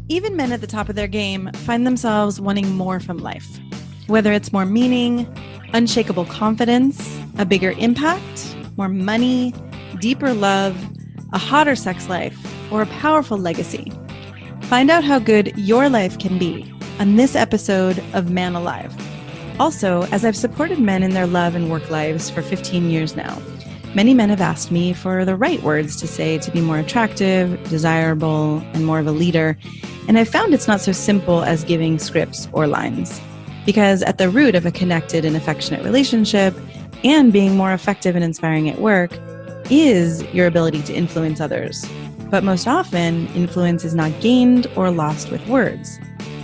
Even men at the top of their game find themselves wanting more from life. Whether it's more meaning, unshakable confidence, a bigger impact, more money, deeper love, a hotter sex life, or a powerful legacy. Find out how good your life can be on this episode of Man Alive. Also, as I've supported men in their love and work lives for 15 years now, many men have asked me for the right words to say to be more attractive, desirable, and more of a leader. And I've found it's not so simple as giving scripts or lines. Because at the root of a connected and affectionate relationship and being more effective and inspiring at work is your ability to influence others. But most often, influence is not gained or lost with words.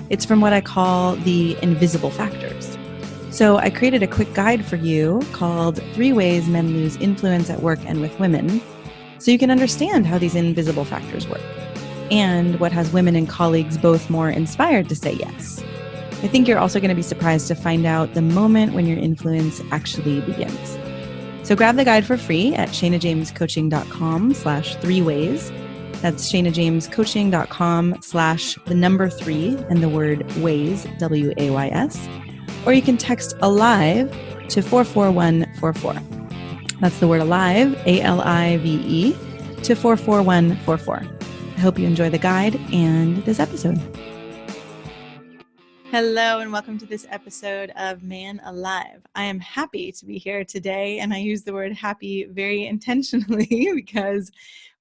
It's from what I call the invisible factors. So I created a quick guide for you called 3 Ways Men Lose Influence at Work and with Women, so you can understand how these invisible factors work and what has women and colleagues both more inspired to say yes. I think you're also going to be surprised to find out the moment when your influence actually begins. So grab the guide for free at shanajamescoaching.com/3ways. That's shanajamescoaching.com/3 and the word ways, WAYS. Or you can text ALIVE to 44144. That's the word ALIVE, ALIVE, to 44144. I hope you enjoy the guide and this episode. Hello and welcome to this episode of Man Alive. I am happy to be here today, and I use the word happy very intentionally because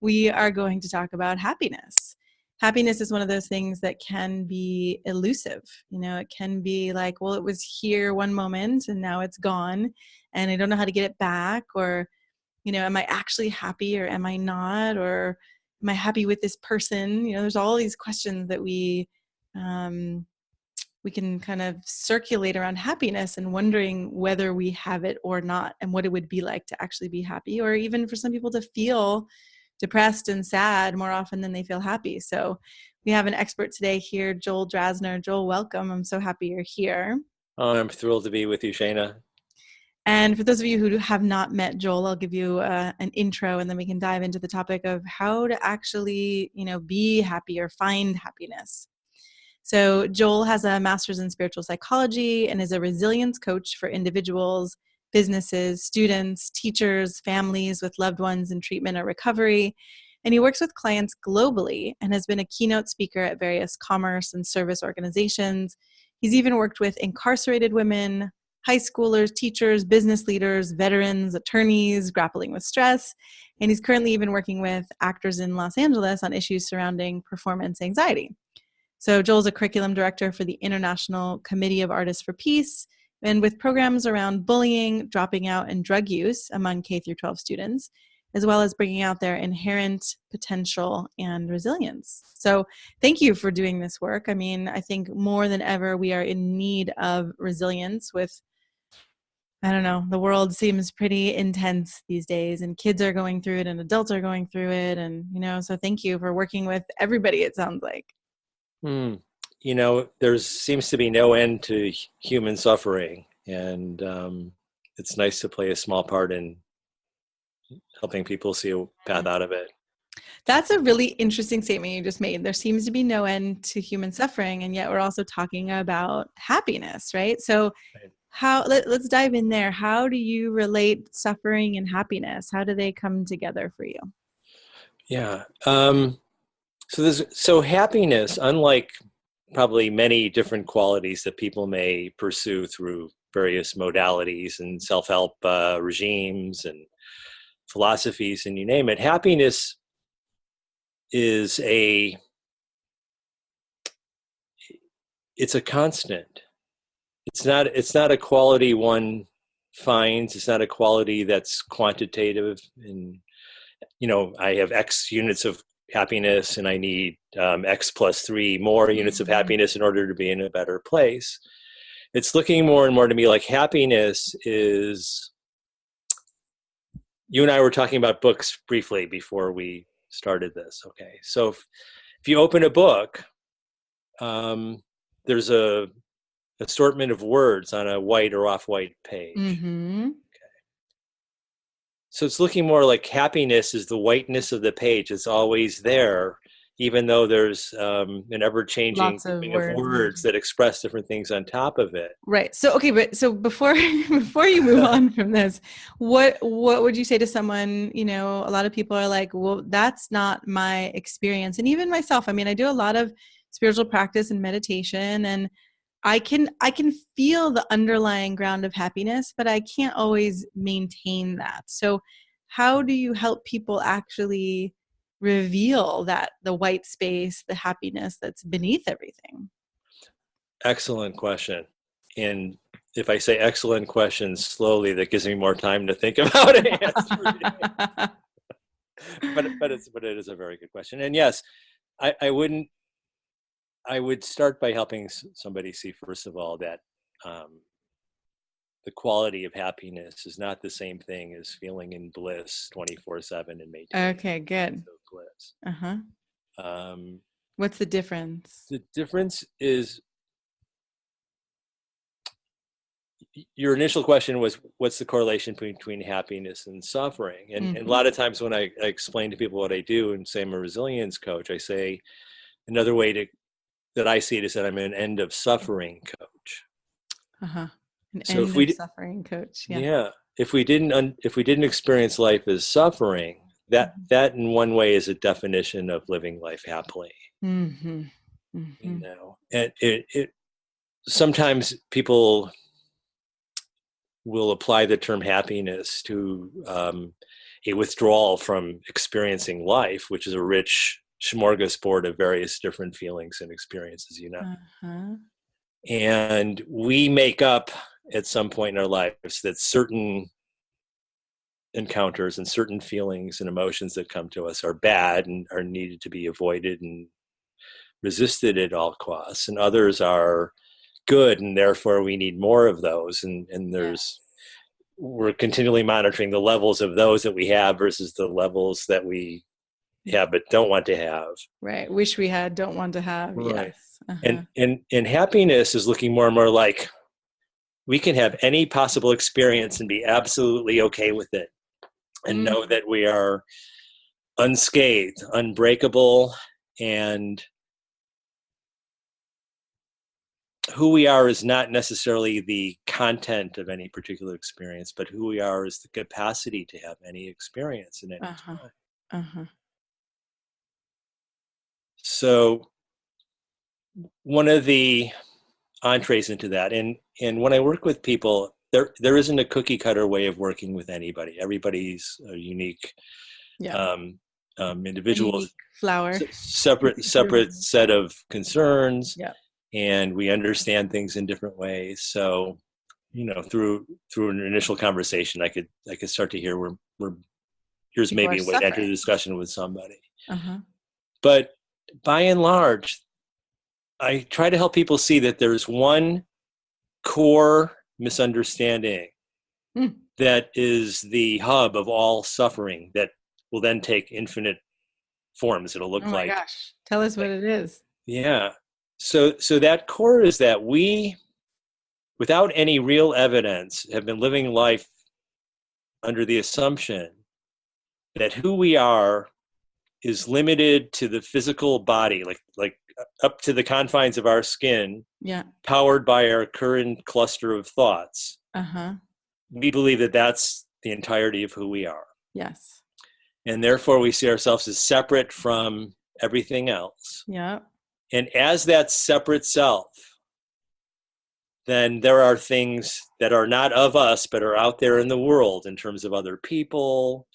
we are going to talk about happiness. Happiness is one of those things that can be elusive. You know, it can be like, well, it was here one moment and now it's gone and I don't know how to get it back, or, you know, am I actually happy or am I not, or am I happy with this person? You know, there's all these questions that we can kind of circulate around happiness and wondering whether we have it or not and what it would be like to actually be happy, or even for some people to feel depressed and sad more often than they feel happy. So we have an expert today here, Joel Drazner. Joel, welcome. I'm so happy you're here. Oh, I'm thrilled to be with you, Shana. And for those of you who have not met Joel, I'll give you an intro and then we can dive into the topic of how to actually, be happy or find happiness. So Joel has a master's in spiritual psychology and is a resilience coach for individuals, businesses, students, teachers, families with loved ones in treatment or recovery. And he works with clients globally and has been a keynote speaker at various commerce and service organizations. He's even worked with incarcerated women, high schoolers, teachers, business leaders, veterans, attorneys grappling with stress. And he's currently even working with actors in Los Angeles on issues surrounding performance anxiety. So Joel's a curriculum director for the International Committee of Artists for Peace, and with programs around bullying, dropping out, and drug use among K through 12 students, as well as bringing out their inherent potential and resilience. So thank you for doing this work. I mean, I think more than ever, we are in need of resilience with, the world seems pretty intense these days, and kids are going through it and adults are going through it. And, so thank you for working with everybody, it sounds like. There seems to be no end to human suffering, and it's nice to play a small part in helping people see a path out of it. That's a really interesting statement you just made. There seems to be no end to human suffering, and yet we're also talking about happiness, right? So let's dive in there. How do you relate suffering and happiness? How do they come together for you? Yeah. So happiness, unlike probably many different qualities that people may pursue through various modalities and self-help regimes and philosophies and you name it, happiness is it's a constant. It's not a quality one finds. It's not a quality that's quantitative. And, I have X units of happiness and I need X plus 3 more units of happiness in order to be in a better place. It's looking more and more to me like happiness is, you and I were talking about books briefly before we started this. Okay. So if you open a book, there's a assortment of words on a white or off-white page. Mm-hmm. Okay. So it's looking more like happiness is the whiteness of the page. It's always there. even though there's an ever-changing Lots of grouping of words. words that express different things on top of it. Right. So, okay, but so before you move on from this, what would you say to someone, a lot of people are like, well, that's not my experience. And even myself, I mean, I do a lot of spiritual practice and meditation, and I can feel the underlying ground of happiness, but I can't always maintain that. So, how do you help people actually reveal that the white space, the happiness that's beneath everything? Excellent question. And if I say excellent question slowly, that gives me more time to think about an answer. but it is a very good question. And yes, I would start by helping somebody see, first of all, that the quality of happiness is not the same thing as feeling in bliss 24/7 and maintaining Okay, good. bliss. Uh-huh. Um, What's the difference? the difference is, your initial question was, what's the correlation between happiness and suffering? And a lot of times when I explain to people what I do and say I'm a resilience coach, I say another way that I see it is that I'm an end of suffering coach. Uh-huh. An So end of suffering coach. Yeah. If we didn't experience life as suffering, that in one way is a definition of living life happily. Mm-hmm. Mm-hmm. And it sometimes people will apply the term happiness to a withdrawal from experiencing life, which is a rich smorgasbord of various different feelings and experiences, Uh-huh. And we make up at some point in our lives that certain encounters and certain feelings and emotions that come to us are bad and are needed to be avoided and resisted at all costs, and others are good and therefore we need more of those, and we're continually monitoring the levels of those that we have versus the levels that we have but don't want to have. Right. Wish we had, don't want to have. Right. Yes. Uh-huh. And happiness is looking more and more like we can have any possible experience and be absolutely okay with it and know that we are unscathed, unbreakable, and who we are is not necessarily the content of any particular experience, but who we are is the capacity to have any experience in any time. Uh-huh. So one of the entrees into that, and when I work with people, there isn't a cookie cutter way of working with anybody. Everybody's a unique individual, unique flower, separate set of concerns. Yeah. And we understand things in different ways. So, through an initial conversation, I could start to hear where here's People maybe a way to enter the discussion with somebody. Uh-huh. But by and large, I try to help people see that there's one core misunderstanding that is the hub of all suffering that will then take infinite forms. It'll look like. Oh my gosh! Tell us what it is. Yeah. So that core is that we, without any real evidence, have been living life under the assumption that who we are is limited to the physical body, like up to the confines of our skin, powered by our current cluster of thoughts. Uh-huh. We believe that that's the entirety of who we are. Yes. And therefore we see ourselves as separate from everything else. Yeah. And as that separate self, then there are things that are not of us, but are out there in the world in terms of other people,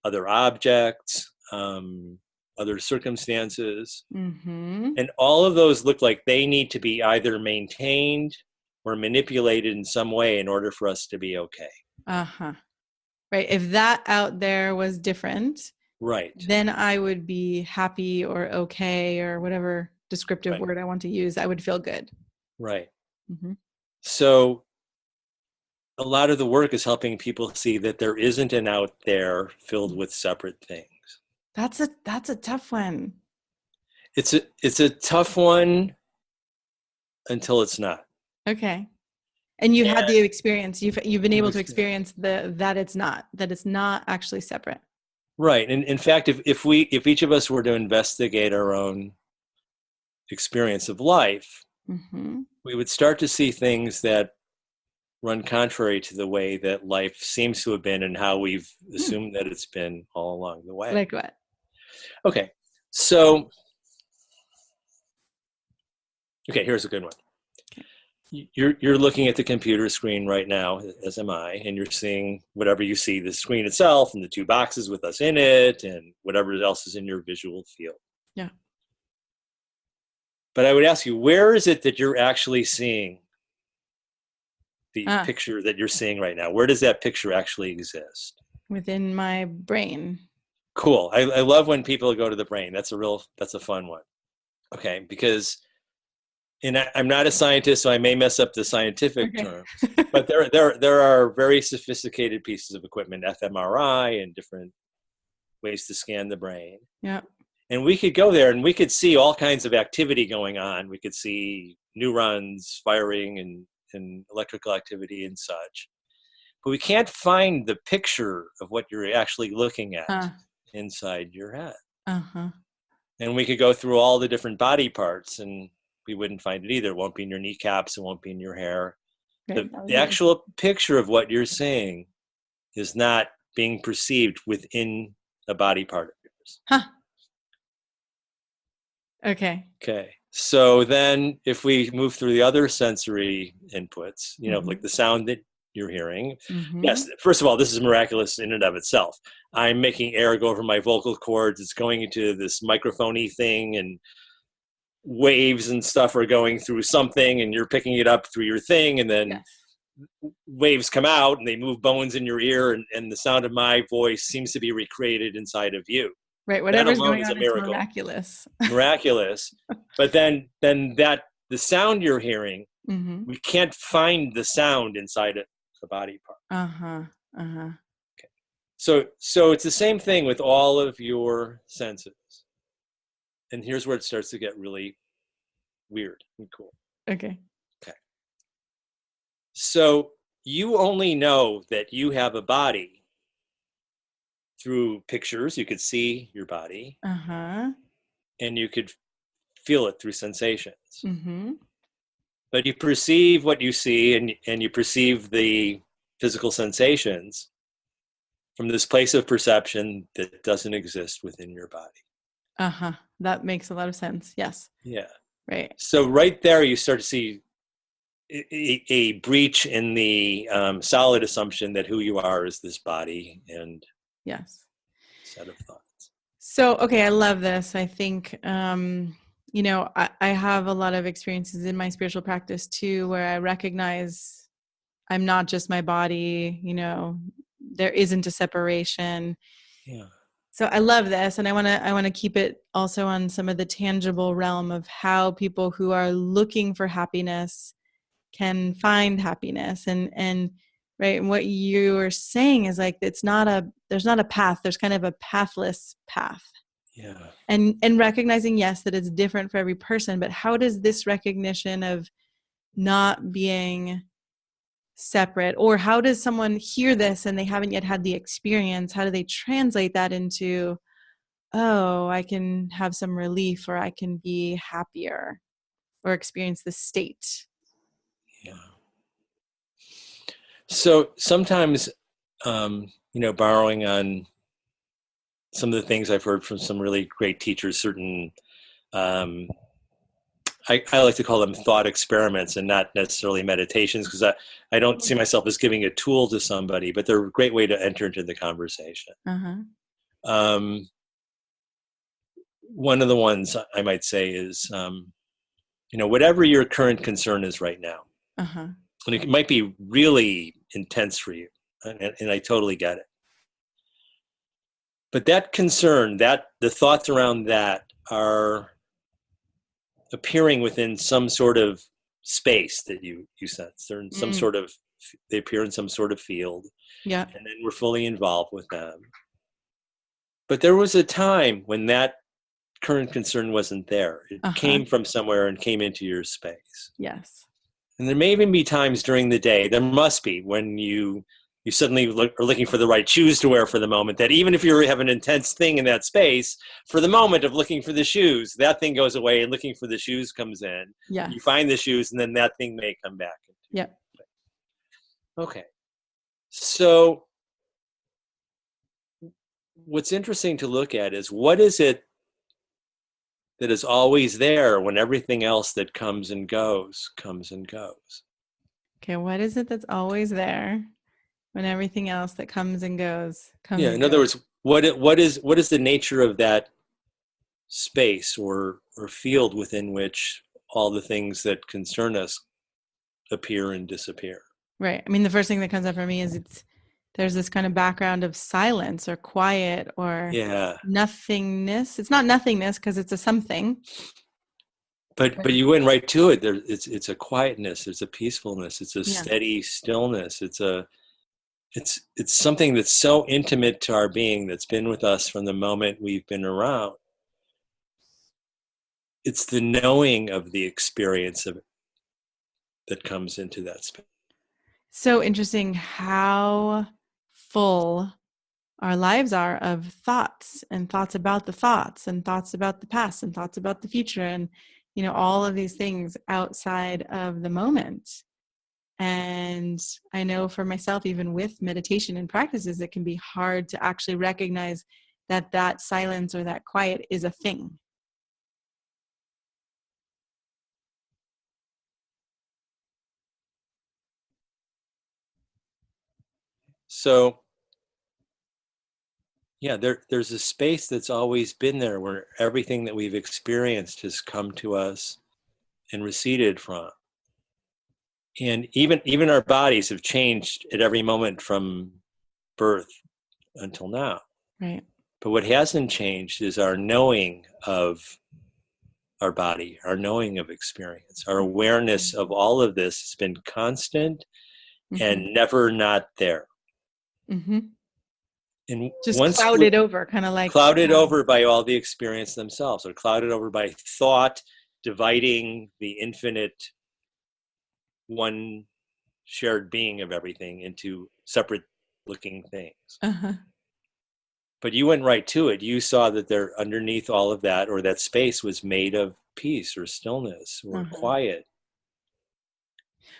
other objects, other circumstances. Mm-hmm. And all of those look like they need to be either maintained or manipulated in some way in order for us to be okay. Uh-huh. Right. If that out there was different, right, then I would be happy or okay or whatever descriptive word I want to use. I would feel good. Right. Mm-hmm. So a lot of the work is helping people see that there isn't an out there filled with separate things. That's a tough one. It's a tough one until it's not. Okay. And you had the experience. You've been able to experience that it's not actually separate. Right. And in fact, if each of us were to investigate our own experience of life, Mm-hmm. we would start to see things that run contrary to the way that life seems to have been and how we've Hmm. assumed that it's been all along the way. Like what? Okay. So, okay, here's a good one. Okay. You're looking at the computer screen right now, as am I, and you're seeing whatever you see, the screen itself and the two boxes with us in it and whatever else is in your visual field. Yeah. But I would ask you, where is it that you're actually seeing the Ah, picture that you're seeing right now? Where does that picture actually exist? within my brain. Cool. I love when people go to the brain. That's a fun one. Okay, because I'm not a scientist, so I may mess up the scientific Okay. terms, but there are very sophisticated pieces of equipment, fMRI, and different ways to scan the brain. Yeah. And we could go there and we could see all kinds of activity going on. We could see neurons firing and electrical activity and such. But we can't find the picture of what you're actually looking at inside your head. Uh-huh. And we could go through all the different body parts and we wouldn't find it either. It won't be in your kneecaps. It won't be in your hair. Right. The actual picture of what you're seeing is not being perceived within a body part of yours. Huh. Okay. Okay. So then if we move through the other sensory inputs, like the sound that you're hearing, yes, first of all, this is miraculous in and of itself. I'm making air go over my vocal cords. It's going into this microphone-y thing and waves and stuff are going through something and you're picking it up through your thing and then waves come out and they move bones in your ear and the sound of my voice seems to be recreated inside of you. Right. Whatever's going is a on is miracle. miraculous. Miraculous. But then that the sound you're hearing, we can't find the sound inside the body part. Uh-huh. Uh-huh. Okay. So it's the same thing with all of your senses. And here's where it starts to get really weird and cool. Okay. Okay. So you only know that you have a body through pictures. You could see your body. Uh-huh. And you could feel it through sensations. Mm-hmm. But you perceive what you see and you perceive the physical sensations from this place of perception that doesn't exist within your body. Uh-huh. That makes a lot of sense. Yes. Yeah. Right. So right there, you start to see a breach in the solid assumption that who you are is this body and set of thoughts. So, okay, I love this. I think, I have a lot of experiences in my spiritual practice too, where I recognize I'm not just my body, there isn't a separation. Yeah. So I love this. And I want to keep it also on some of the tangible realm of how people who are looking for happiness can find happiness and right. And what you are saying is like, there's not a path, there's kind of a pathless path. Yeah. And recognizing, yes, that it's different for every person, but how does this recognition of not being separate, or how does someone hear this and they haven't yet had the experience, how do they translate that into, oh, I can have some relief, or I can be happier, or experience the state? Yeah. So sometimes, borrowing on some of the things I've heard from some really great teachers, certain, I like to call them thought experiments and not necessarily meditations, because I don't see myself as giving a tool to somebody, but they're a great way to enter into the conversation. Uh-huh. One of the ones I might say is, whatever your current concern is right now, Uh-huh. and it might be really intense for you, and I totally get it. But that concern, the thoughts around that are appearing within some sort of space that you sense. They're in some sort of, they appear in some sort of field. Yeah. And then we're fully involved with them. But there was a time when that current concern wasn't there. It came from somewhere and came into your space. Yes. And there may even be times during the day, there must be, when you you suddenly are looking for the right shoes to wear for the moment, that even if you have an intense thing in that space, for the moment of looking for the shoes, that thing goes away and looking for the shoes comes in. Yes. You find the shoes, and then that thing may come back. Yep. Okay. So what's interesting to look at is, what is it that is always there when everything else that comes and goes comes and goes? Okay, what is it that's always there when everything else that comes and goes comes Yeah, and in other goes? words, what is the nature of that space or field within which all the things that concern us appear and disappear? Right. I mean, the first thing that comes up for me is there's this kind of background of silence or quiet or Yeah, nothingness. It's not nothingness because it's a something. but you went right to it. It's a quietness, it's a peacefulness, it's a Yeah. steady stillness. It's something that's so intimate to our being, that's been with us from the moment we've been around. It's the knowing of the experience of it that comes into that space. So interesting how full our lives are of thoughts and thoughts about the thoughts and thoughts about the past and thoughts about the future and, all of these things outside of the moment. And I know for myself, even with meditation and practices, it can be hard to actually recognize that silence or that quiet is a thing. So yeah, there's a space that's always been there where everything that we've experienced has come to us and receded from. And even our bodies have changed at every moment from birth until now. Right. But what hasn't changed is our knowing of our body, our knowing of experience. Our awareness of all of this has been constant and never not there. Mm-hmm. And Just once clouded over, kind of like clouded over by all the experience themselves, or clouded over by thought dividing the infinite one shared being of everything into separate looking things. Uh-huh. But you went right to it. You saw that there, underneath all of that, or that space, was made of peace or stillness or quiet.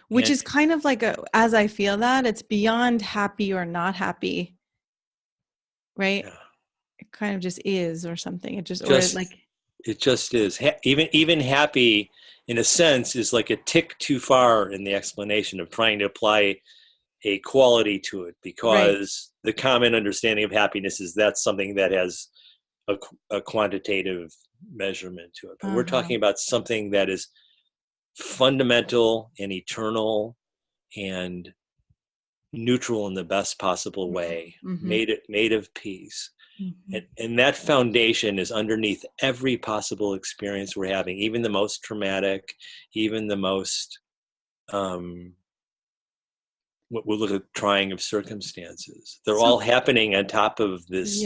Which is kind of like as I feel that, it's beyond happy or not happy, right? Yeah. It kind of just is, or something. It just is. Even happy, in a sense, is like a tick too far in the explanation of trying to apply a quality to it, because the common understanding of happiness is that's something that has a quantitative measurement to it. But we're talking about something that is fundamental and eternal and neutral in the best possible way, made of peace. And that foundation is underneath every possible experience we're having, even the most traumatic, even the most what we'll look at trying of circumstances. They're all happening on top of this,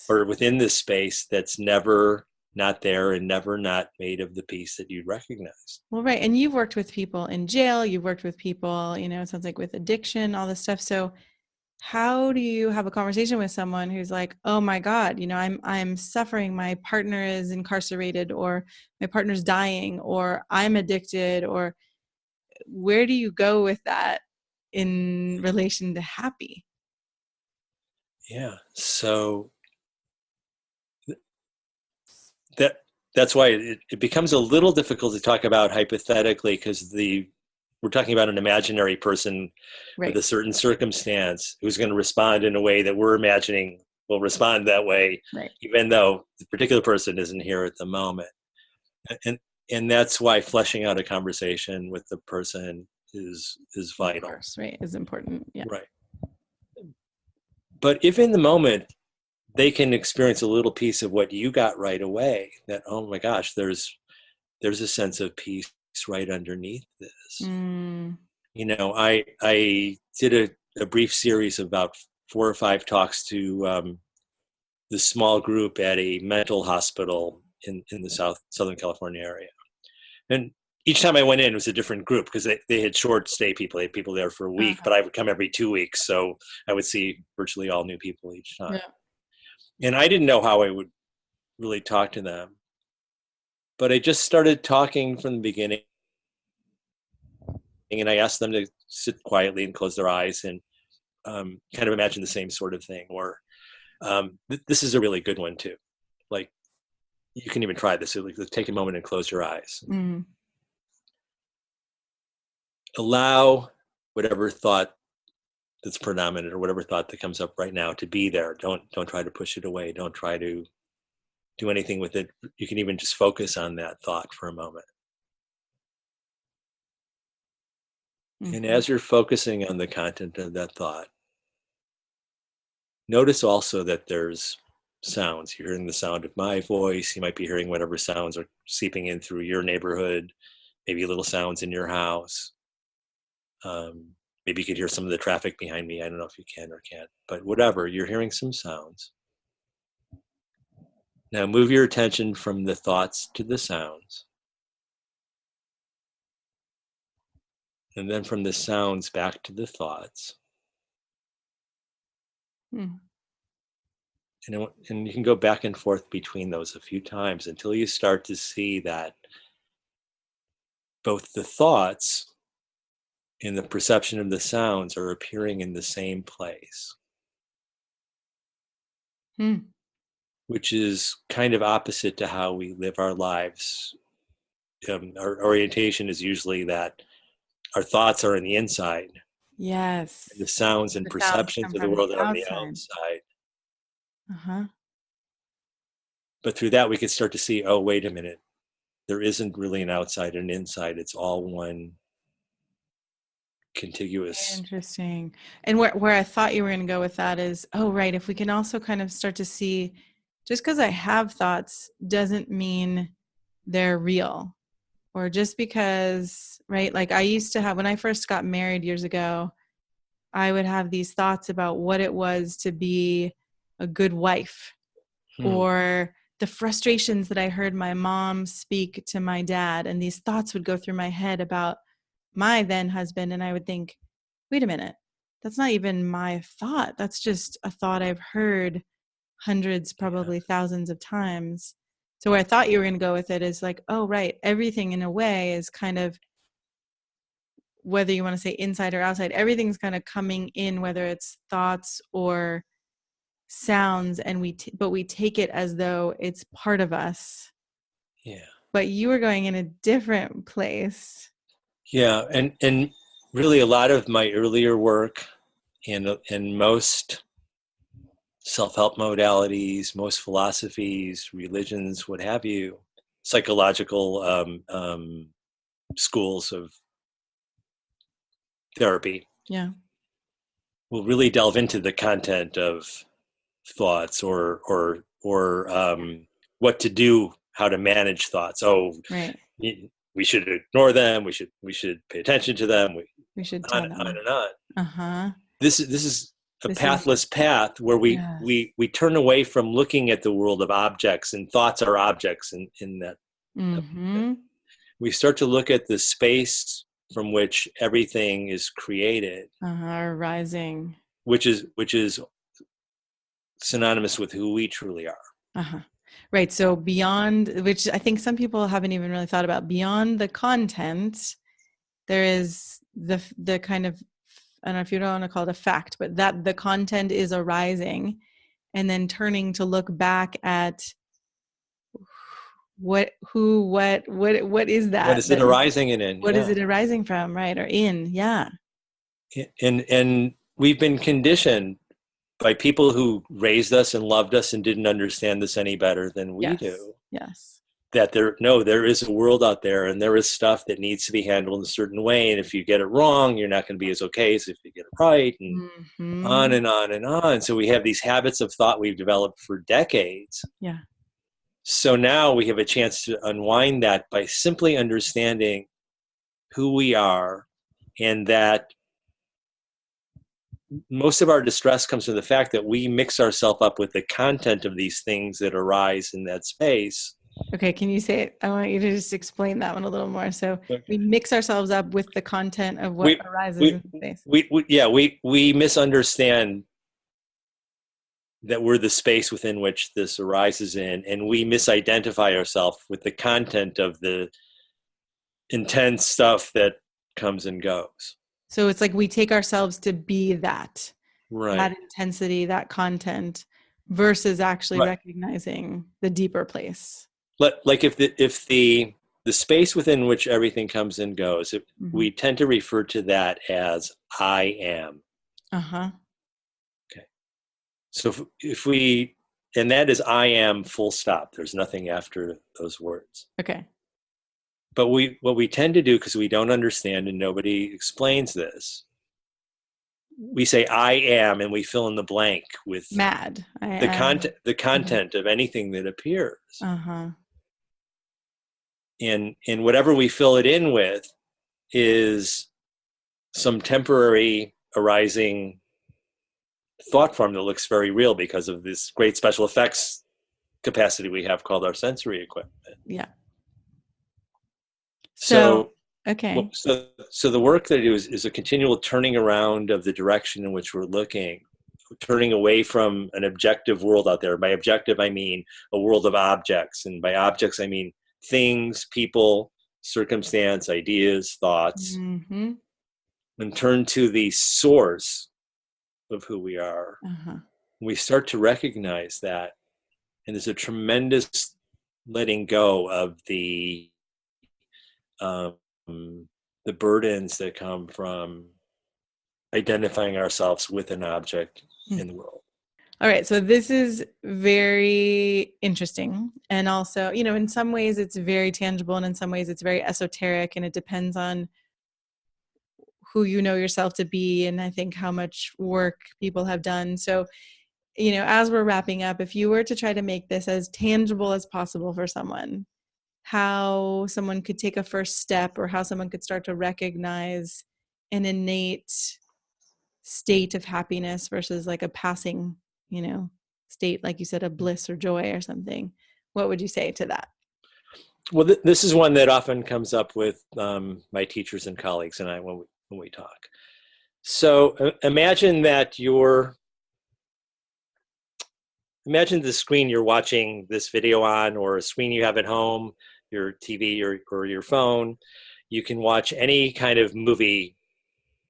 or within this space that's never not there and never not made of the peace that you'd recognize. Well, right. And you've worked with people in jail, you've worked with people, it sounds like with addiction, all this stuff. So how do you have a conversation with someone who's like, oh my God, I'm suffering, my partner is incarcerated, or my partner's dying, or I'm addicted, or where do you go with that in relation to happy? Yeah. So that's why it becomes a little difficult to talk about hypothetically, because we're talking about an imaginary person with a certain circumstance who's going to respond in a way that we're imagining will respond that way, even though the particular person isn't here at the moment. And that's why fleshing out a conversation with the person is vital. Of course, right, is important. Yeah. Right. But if in the moment they can experience a little piece of what you got right away, that, oh my gosh, there's a sense of peace right underneath this. I did a brief series of about 4 or 5 talks to the small group at a mental hospital in the Southern California area. And each time I went in, it was a different group because they had short stay people. They had people there for a week, but I would come every 2 weeks. So I would see virtually all new people each time. Yeah. And I didn't know how I would really talk to them. But I just started talking from the beginning. And I asked them to sit quietly and close their eyes and kind of imagine the same sort of thing. Or this is a really good one too. Like, you can even try this. So, like, take a moment and close your eyes. Mm. Allow whatever thought that's predominant or whatever thought that comes up right now to be there. Don't try to push it away. Don't try to do anything with it. You can even just focus on that thought for a moment. Mm-hmm. And as you're focusing on the content of that thought, notice also that there's sounds. You're hearing the sound of my voice. You might be hearing whatever sounds are seeping in through your neighborhood, maybe little sounds in your house. Maybe you could hear some of the traffic behind me. I don't know if you can or can't, but whatever, you're hearing some sounds. Now move your attention from the thoughts to the sounds. And then from the sounds back to the thoughts. Mm. And you can go back and forth between those a few times until you start to see that both the thoughts and the perception of the sounds are appearing in the same place. Mm. Which is kind of opposite to how we live our lives. Our orientation is usually that our thoughts are on the inside. Yes. And the sounds and The sounds perceptions come of the from world the are on the outside. outside. Uh-huh. But through that, we can start to see, oh, wait a minute. There isn't really an outside and inside. It's all one contiguous. Interesting. And where I thought you were going to go with that is, oh, right, if we can also kind of start to see, just because I have thoughts doesn't mean they're real. Or just because, right, like I used to have, when I first got married years ago, I would have these thoughts about what it was to be a good wife, or the frustrations that I heard my mom speak to my dad. And these thoughts would go through my head about my then husband. And I would think, wait a minute, that's not even my thought. That's just a thought I've heard hundreds, probably thousands of times. So where I thought you were going to go with it is like, oh, right. Everything in a way is kind of, whether you want to say inside or outside, everything's kind of coming in, whether it's thoughts or sounds, and but we take it as though it's part of us. Yeah. But you were going in a different place. Yeah, and really a lot of my earlier work and most self-help modalities, most philosophies, religions, what have you, psychological schools of therapy, will really delve into the content of thoughts or what to do, how to manage thoughts. Oh, right. We should ignore them. We should pay attention to them. We should tell them. On and on. Uh-huh. This is a pathless path where we turn away from looking at the world of objects, and thoughts are objects in that. Mm-hmm. We start to look at the space from which everything is created, arising, which is synonymous with who we truly are. Right. So beyond, which I think some people haven't even really thought about, beyond the content, there is the kind of, I don't know if you don't want to call it a fact, but that the content is arising, and then turning to look back at what is that? What is it arising in? What is it arising from, right? Or in, yeah. And we've been conditioned by people who raised us and loved us and didn't understand this any better than we do. Yes. That there is a world out there, and there is stuff that needs to be handled in a certain way. And if you get it wrong, you're not going to be as okay as if you get it right, and on and on and on. So we have these habits of thought we've developed for decades. Yeah. So now we have a chance to unwind that by simply understanding who we are, and that most of our distress comes from the fact that we mix ourselves up with the content of these things that arise in that space. Okay, can you say it? I want you to just explain that one a little more. So we mix ourselves up with the content of what We arises we in space. we misunderstand that we're the space within which this arises in, and we misidentify ourselves with the content of the intense stuff that comes and goes. So it's like we take ourselves to be that Right. intensity, that content, versus actually Right. recognizing the deeper place. Like if the space within which everything comes and goes, Mm-hmm. we tend to refer to that as I am. Uh-huh. Okay. So if we, and that is I am full stop. There's nothing after those words. Okay. But what we tend to do, because we don't understand and nobody explains this, we say I am and we fill in the blank with Mad. the Uh-huh. content of anything that appears. Uh-huh. And whatever we fill it in with is some temporary arising thought form that looks very real because of this great special effects capacity we have called our sensory equipment. Yeah. So, So okay. so the work that I do is a continual turning around of the direction in which we're looking, turning away from an objective world out there. By objective, I mean a world of objects. And by objects, I mean things, people, circumstance, ideas, thoughts, Mm-hmm. and turn to the source of who we are. Uh-huh. We start to recognize that. And there's a tremendous letting go of um, the burdens that come from identifying ourselves with an object in the world. All right. So this is very interesting. And also, in some ways it's very tangible and in some ways it's very esoteric, and it depends on who you know yourself to be. And I think how much work people have done. So, as we're wrapping up, if you were to try to make this as tangible as possible for someone, how someone could take a first step or how someone could start to recognize an innate state of happiness versus like a passing, state, like you said, of bliss or joy or something, what would you say to that? Well, this is one that often comes up with my teachers and colleagues and I when we talk. So imagine the screen you're watching this video on, or a screen you have at home, your TV or your phone. You can watch any kind of movie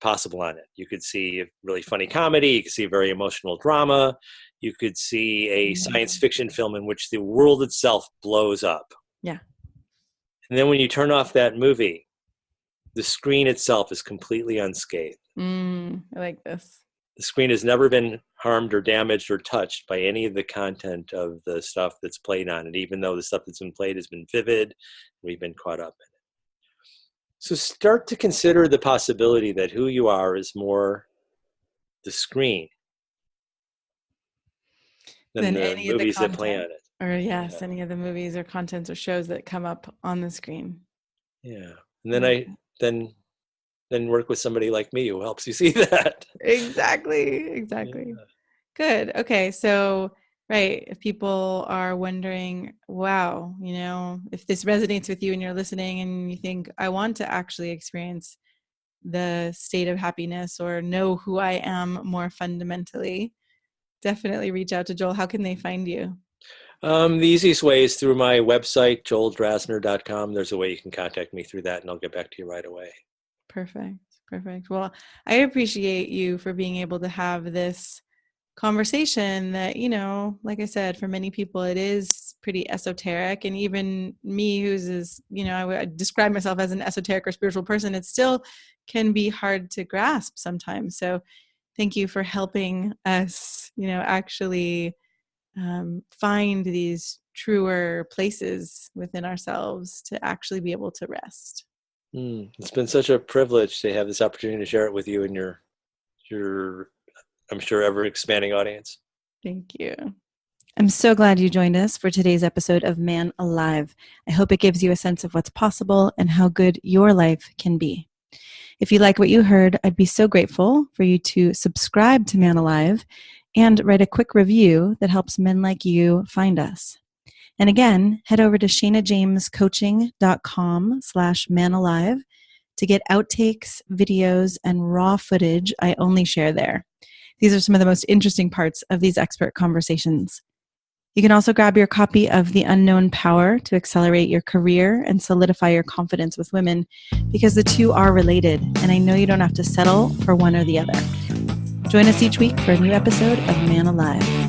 possible on it. You could see a really funny comedy, you could see a very emotional drama, you could see a science fiction film in which the world itself blows up. Yeah. And then when you turn off that movie, the screen itself is completely unscathed. I like this. The screen has never been harmed or damaged or touched by any of the content of the stuff that's played on it, even though the stuff that's been played has been vivid, we've been caught up in it. So start to consider the possibility that who you are is more the screen than Than the any of the movies that play on content, it. or yes, Yeah. any of the movies or contents or shows that come up on the screen. Yeah. And then work with somebody like me who helps you see that. Exactly. Yeah. Good. Okay. So, right. If people are wondering, wow, if this resonates with you and you're listening and you think, I want to actually experience the state of happiness or know who I am more fundamentally, definitely reach out to Joel. How can they find you? The easiest way is through my website, joeldrazner.com. There's a way you can contact me through that, and I'll get back to you right away. Perfect. Well, I appreciate you for being able to have this conversation that, like I said, for many people, it is pretty esoteric. And even me, I would describe myself as an esoteric or spiritual person, it still can be hard to grasp sometimes. So thank you for helping us, actually find these truer places within ourselves to actually be able to rest. It's been such a privilege to have this opportunity to share it with you and your I'm sure, ever expanding audience. Thank you. I'm so glad you joined us for today's episode of Man Alive. I hope it gives you a sense of what's possible and how good your life can be. If you like what you heard, I'd be so grateful for you to subscribe to Man Alive and write a quick review that helps men like you find us. And again, head over to shanajamescoaching.com/manalive to get outtakes, videos, and raw footage I only share there. These are some of the most interesting parts of these expert conversations. You can also grab your copy of The Unknown Power to accelerate your career and solidify your confidence with women, because the two are related, and I know you don't have to settle for one or the other. Join us each week for a new episode of Man Alive.